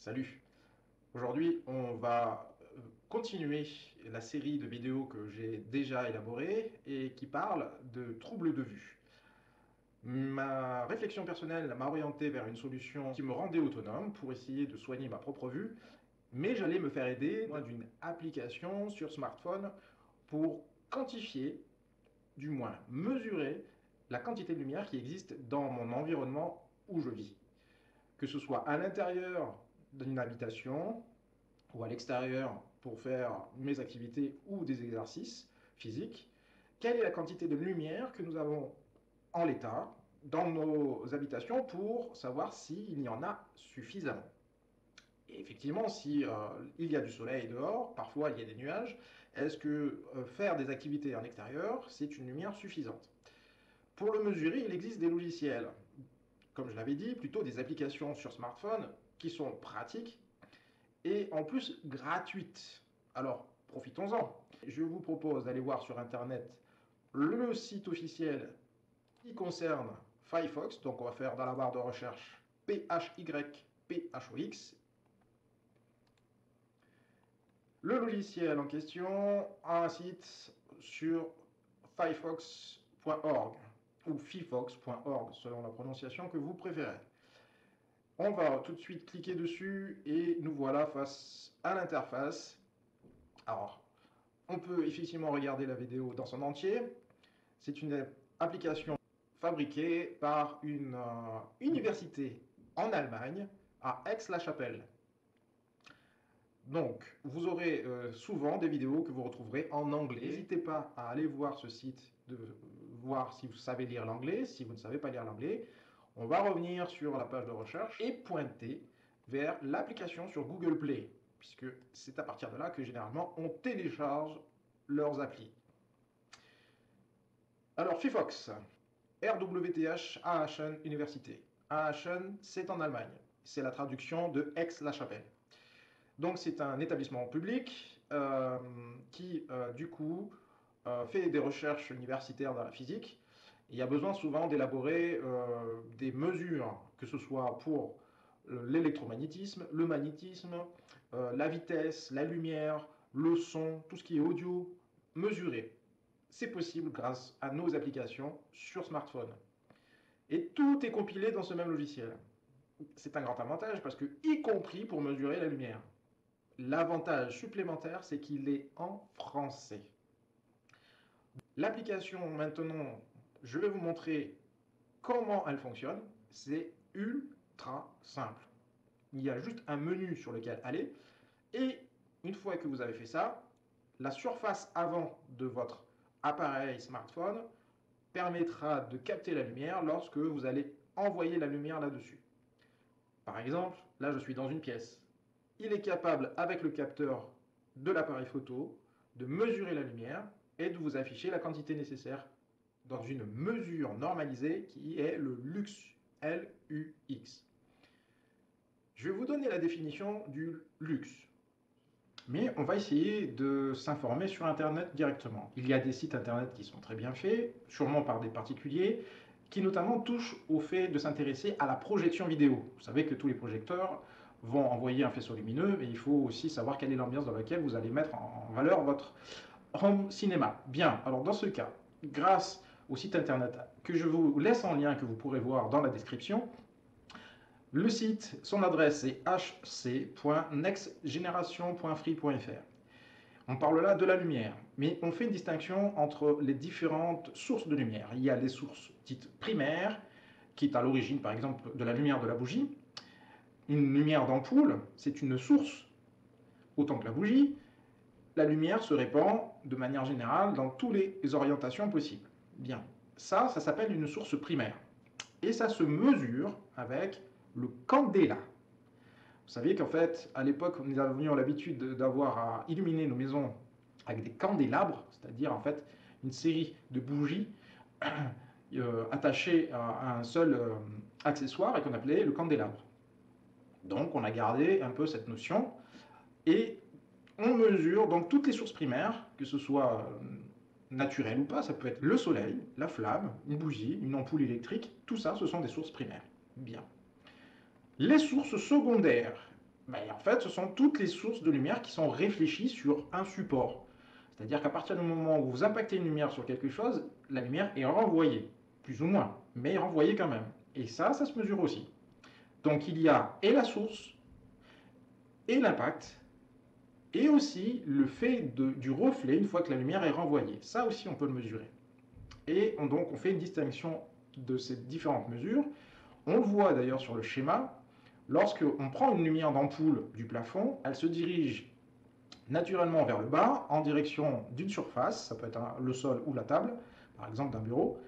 Salut! Aujourd'hui, on va continuer la série de vidéos que j'ai déjà élaborées et qui parlent de troubles de vue. Ma réflexion personnelle m'a orienté vers une solution qui me rendait autonome pour essayer de soigner ma propre vue, mais j'allais me faire aider d'une application sur smartphone pour quantifier, du moins mesurer, la quantité de lumière qui existe dans mon environnement où je vis. Que ce soit à l'intérieur d'une habitation, ou à l'extérieur pour faire mes activités ou des exercices physiques, quelle est la quantité de lumière que nous avons en l'état dans nos habitations pour savoir s'il y en a suffisamment. Et effectivement, si il y a du soleil dehors, parfois il y a des nuages, est-ce que faire des activités en extérieur, c'est une lumière suffisante? Pour le mesurer, il existe des logiciels, comme je l'avais dit, plutôt des applications sur smartphone qui sont pratiques et en plus gratuite. Alors, profitons-en. Je vous propose d'aller voir sur Internet le site officiel qui concerne Firefox. Donc, on va faire dans la barre de recherche PHYPHOX. Le logiciel en question a un site sur firefox.org ou fifox.org selon la prononciation que vous préférez. On va tout de suite cliquer dessus et nous voilà face à l'interface. Alors, on peut effectivement regarder la vidéo dans son entier. C'est une application fabriquée par une université en Allemagne, à Aix-la-Chapelle. Donc, vous aurez souvent des vidéos que vous retrouverez en anglais. N'hésitez pas à aller voir ce site, de voir si vous savez lire l'anglais. Si vous ne savez pas lire l'anglais, on va revenir sur la page de recherche et pointer vers l'application sur Google Play, puisque c'est à partir de là que généralement on télécharge leurs applis. Alors, Fifox, RWTH Aachen Université. Aachen, c'est en Allemagne. C'est la traduction de Aix-la-Chapelle. Donc, c'est un établissement public qui, du coup, fait des recherches universitaires dans la physique. Il y a besoin souvent d'élaborer des mesures, que ce soit pour l'électromagnétisme, le magnétisme, la vitesse, la lumière, le son, tout ce qui est audio, mesuré. C'est possible grâce à nos applications sur smartphone. Et tout est compilé dans ce même logiciel. C'est un grand avantage parce que, y compris pour mesurer la lumière. L'avantage supplémentaire, c'est qu'il est en français. L'application, maintenant, je vais vous montrer comment elle fonctionne. C'est ultra simple. Il y a juste un menu sur lequel aller. Et une fois que vous avez fait ça, la surface avant de votre appareil smartphone permettra de capter la lumière lorsque vous allez envoyer la lumière là-dessus. Par exemple, là je suis dans une pièce. Il est capable, avec le capteur de l'appareil photo, de mesurer la lumière et de vous afficher la quantité nécessaire dans une mesure normalisée qui est le lux, L-U-X. Je vais vous donner la définition du lux. Mais on va essayer de s'informer sur Internet directement. Il y a des sites Internet qui sont très bien faits, sûrement par des particuliers, qui notamment touchent au fait de s'intéresser à la projection vidéo. Vous savez que tous les projecteurs vont envoyer un faisceau lumineux, mais il faut aussi savoir quelle est l'ambiance dans laquelle vous allez mettre en valeur votre home cinéma. Bien, alors dans ce cas, grâce au site Internet que je vous laisse en lien, que vous pourrez voir dans la description, le site, son adresse est hc.nextgeneration.free.fr. On parle là de la lumière, mais on fait une distinction entre les différentes sources de lumière. Il y a les sources dites primaires, qui est à l'origine par exemple de la lumière de la bougie. Une lumière d'ampoule, c'est une source autant que la bougie. La lumière se répand de manière générale dans toutes les orientations possibles. Bien, ça s'appelle une source primaire. Et ça se mesure avec le candéla. Vous savez qu'en fait, à l'époque, nous avions l'habitude d'avoir à illuminer nos maisons avec des candélabres, c'est-à-dire en fait une série de bougies attachées à un seul accessoire et qu'on appelait le candélabre. Donc on a gardé un peu cette notion et on mesure donc toutes les sources primaires, que ce soit naturelles ou pas, ça peut être le soleil, la flamme, une bougie, une ampoule électrique, tout ça ce sont des sources primaires. Bien. Les sources secondaires, Mais en fait, ce sont toutes les sources de lumière qui sont réfléchies sur un support. C'est-à-dire qu'à partir du moment où vous impactez une lumière sur quelque chose, la lumière est renvoyée, plus ou moins, mais renvoyée quand même. Et ça se mesure aussi. Donc il y a et la source, et l'impact, et aussi le fait du reflet une fois que la lumière est renvoyée. Ça aussi, on peut le mesurer. Et donc, on fait une distinction de ces différentes mesures. On le voit d'ailleurs sur le schéma. Lorsque on prend une lumière d'ampoule du plafond, elle se dirige naturellement vers le bas, en direction d'une surface, ça peut être le sol ou la table, par exemple d'un bureau,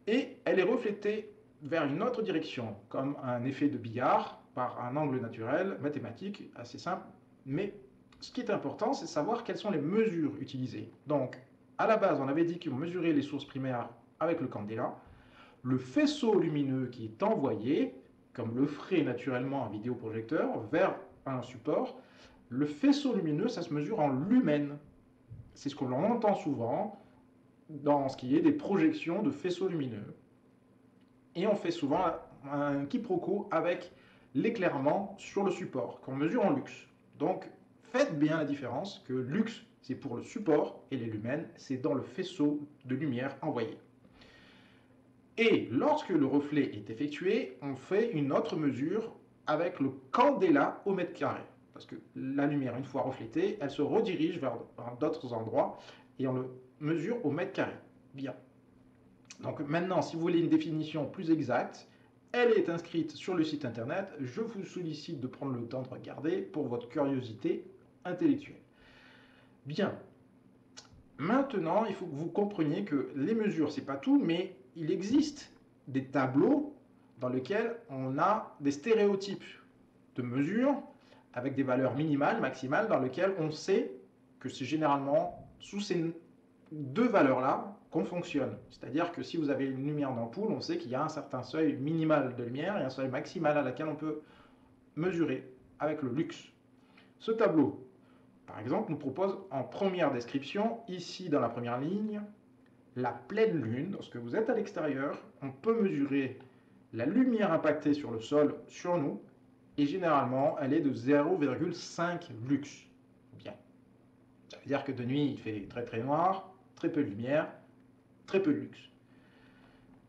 et elle est reflétée vers une autre direction, comme un effet de billard, par un angle naturel, mathématique, assez simple. Mais ce qui est important, c'est de savoir quelles sont les mesures utilisées. Donc, à la base, on avait dit qu'on mesurait les sources primaires avec le candela. Le faisceau lumineux qui est envoyé, comme le ferait naturellement un vidéoprojecteur, vers un support, le faisceau lumineux, ça se mesure en lumens. C'est ce que l'on entend souvent dans ce qui est des projections de faisceaux lumineux. Et on fait souvent un quiproquo avec l'éclairement sur le support, qu'on mesure en lux. Donc, faites bien la différence que lux, c'est pour le support, et les lumens, c'est dans le faisceau de lumière envoyé. Et lorsque le reflet est effectué, on fait une autre mesure avec le candela au mètre carré. Parce que la lumière, une fois reflétée, elle se redirige vers d'autres endroits et on le mesure au mètre carré. Bien. Donc maintenant, si vous voulez une définition plus exacte, elle est inscrite sur le site internet. Je vous sollicite de prendre le temps de regarder pour votre curiosité intellectuelle. Bien. Maintenant, il faut que vous compreniez que les mesures, c'est pas tout, mais il existe des tableaux dans lesquels on a des stéréotypes de mesures avec des valeurs minimales, maximales, dans lesquelles on sait que c'est généralement sous ces deux valeurs-là qu'on fonctionne. C'est-à-dire que si vous avez une lumière d'ampoule, on sait qu'il y a un certain seuil minimal de lumière et un seuil maximal à laquelle on peut mesurer avec le lux. Ce tableau, par exemple, nous propose en première description, ici dans la première ligne, la pleine lune. Lorsque vous êtes à l'extérieur, on peut mesurer la lumière impactée sur le sol, sur nous, et généralement, elle est de 0,5 lux. Bien. Ça veut dire que de nuit, il fait très très noir, très peu de lumière, très peu de lux.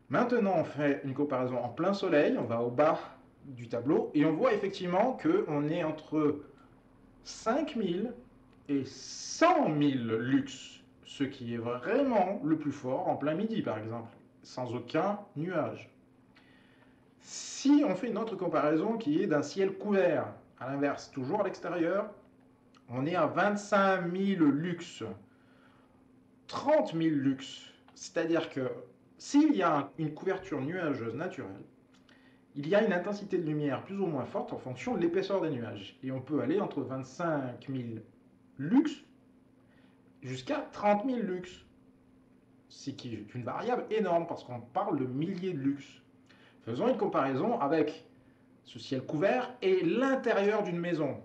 Maintenant, on fait une comparaison en plein soleil, on va au bas du tableau, et on voit effectivement qu'on est entre 5000 et 100 000 lux, ce qui est vraiment le plus fort en plein midi par exemple, sans aucun nuage. Si on fait une autre comparaison qui est d'un ciel couvert, à l'inverse, toujours à l'extérieur, on est à 25 000 lux, 30 000 lux, c'est-à-dire que s'il y a une couverture nuageuse naturelle, il y a une intensité de lumière plus ou moins forte en fonction de l'épaisseur des nuages. Et on peut aller entre 25 000 lux jusqu'à 30 000 lux. Ce qui est une variable énorme parce qu'on parle de milliers de lux. Faisons une comparaison avec ce ciel couvert et l'intérieur d'une maison,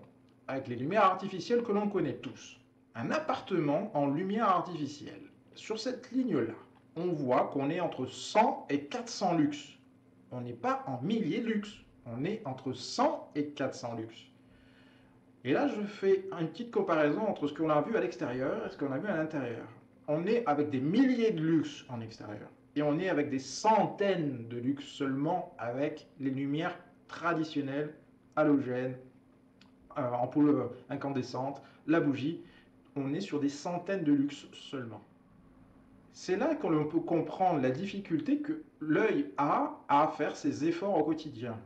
avec les lumières artificielles que l'on connaît tous. Un appartement en lumière artificielle. Sur cette ligne-là, on voit qu'on est entre 100 et 400 lux. On n'est pas en milliers de lux, on est entre 100 et 400 lux. Et là, je fais une petite comparaison entre ce qu'on a vu à l'extérieur et ce qu'on a vu à l'intérieur. On est avec des milliers de lux en extérieur. Et on est avec des centaines de lux seulement avec les lumières traditionnelles, halogènes, ampoules incandescentes, la bougie. On est sur des centaines de lux seulement. C'est là qu'on peut comprendre la difficulté que l'œil a à faire ses efforts au quotidien.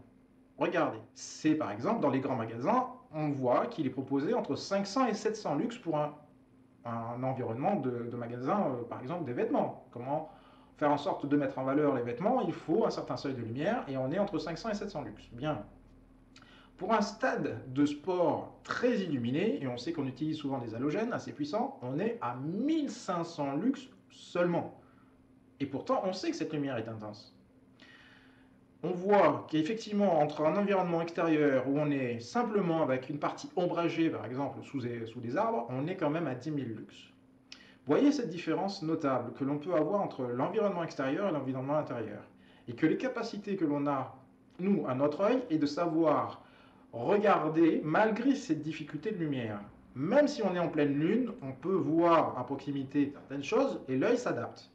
Regardez, c'est par exemple dans les grands magasins, on voit qu'il est proposé entre 500 et 700 lux pour un environnement de magasin, par exemple des vêtements. Comment faire en sorte de mettre en valeur les vêtements? Il faut un certain seuil de lumière et on est entre 500 et 700 lux. Bien. Pour un stade de sport très illuminé, et on sait qu'on utilise souvent des halogènes assez puissants, on est à 1500 lux seulement. Et pourtant, on sait que cette lumière est intense. On voit qu'effectivement, entre un environnement extérieur où on est simplement avec une partie ombragée, par exemple, sous des arbres, on est quand même à 10 000 lux. Voyez cette différence notable que l'on peut avoir entre l'environnement extérieur et l'environnement intérieur. Et que les capacités que l'on a, nous, à notre œil, est de savoir Regardez, malgré cette difficulté de lumière, même si on est en pleine lune, on peut voir à proximité certaines choses et l'œil s'adapte.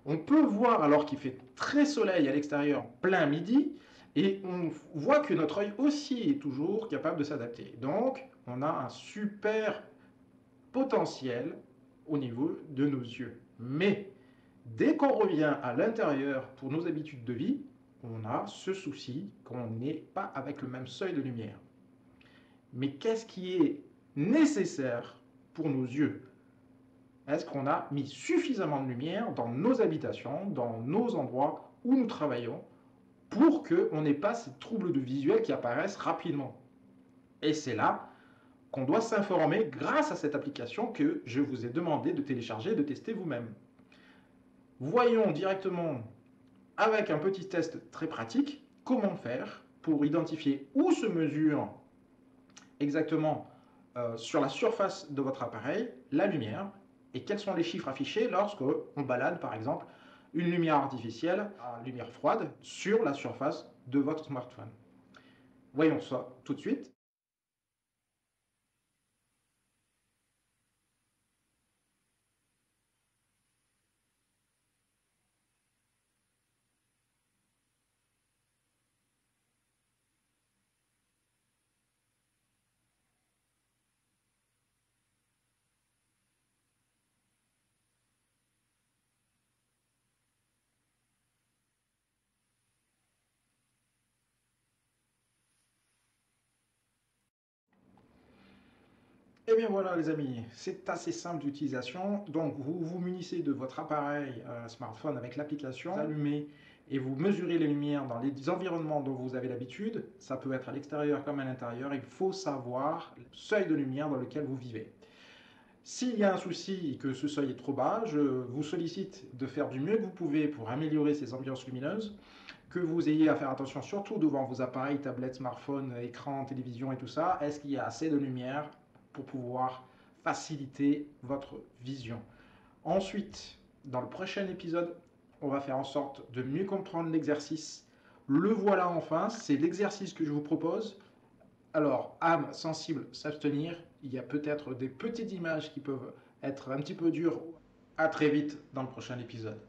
On peut voir alors qu'il fait très soleil à l'extérieur, plein midi, et on voit que notre œil aussi est toujours capable de s'adapter. Donc, on a un super potentiel au niveau de nos yeux. Mais dès qu'on revient à l'intérieur pour nos habitudes de vie, on a ce souci qu'on n'est pas avec le même seuil de lumière. Mais qu'est-ce qui est nécessaire pour nos yeux? Est-ce qu'on a mis suffisamment de lumière dans nos habitations, dans nos endroits où nous travaillons, pour qu'on n'ait pas ces troubles de visuel qui apparaissent rapidement? Et c'est là qu'on doit s'informer grâce à cette application que je vous ai demandé de télécharger et de tester vous-même. Voyons directement, avec un petit test très pratique, comment faire pour identifier où se mesure exactement sur la surface de votre appareil la lumière et quels sont les chiffres affichés lorsque on balade par exemple une lumière artificielle à lumière froide sur la surface de votre smartphone. Voyons ça tout de suite. Et bien voilà les amis, c'est assez simple d'utilisation. Donc vous vous munissez de votre appareil smartphone avec l'application, vous allumez et vous mesurez les lumières dans les environnements dont vous avez l'habitude. Ça peut être à l'extérieur comme à l'intérieur. Il faut savoir le seuil de lumière dans lequel vous vivez. S'il y a un souci et que ce seuil est trop bas, je vous sollicite de faire du mieux que vous pouvez pour améliorer ces ambiances lumineuses, que vous ayez à faire attention surtout devant vos appareils, tablettes, smartphones, écrans, télévision et tout ça. Est-ce qu'il y a assez de lumière pour pouvoir faciliter votre vision? Ensuite, dans le prochain épisode, on va faire en sorte de mieux comprendre l'exercice. Le voilà enfin, c'est l'exercice que je vous propose. Alors, âme sensible, s'abstenir. Il y a peut-être des petites images qui peuvent être un petit peu dures. À très vite dans le prochain épisode.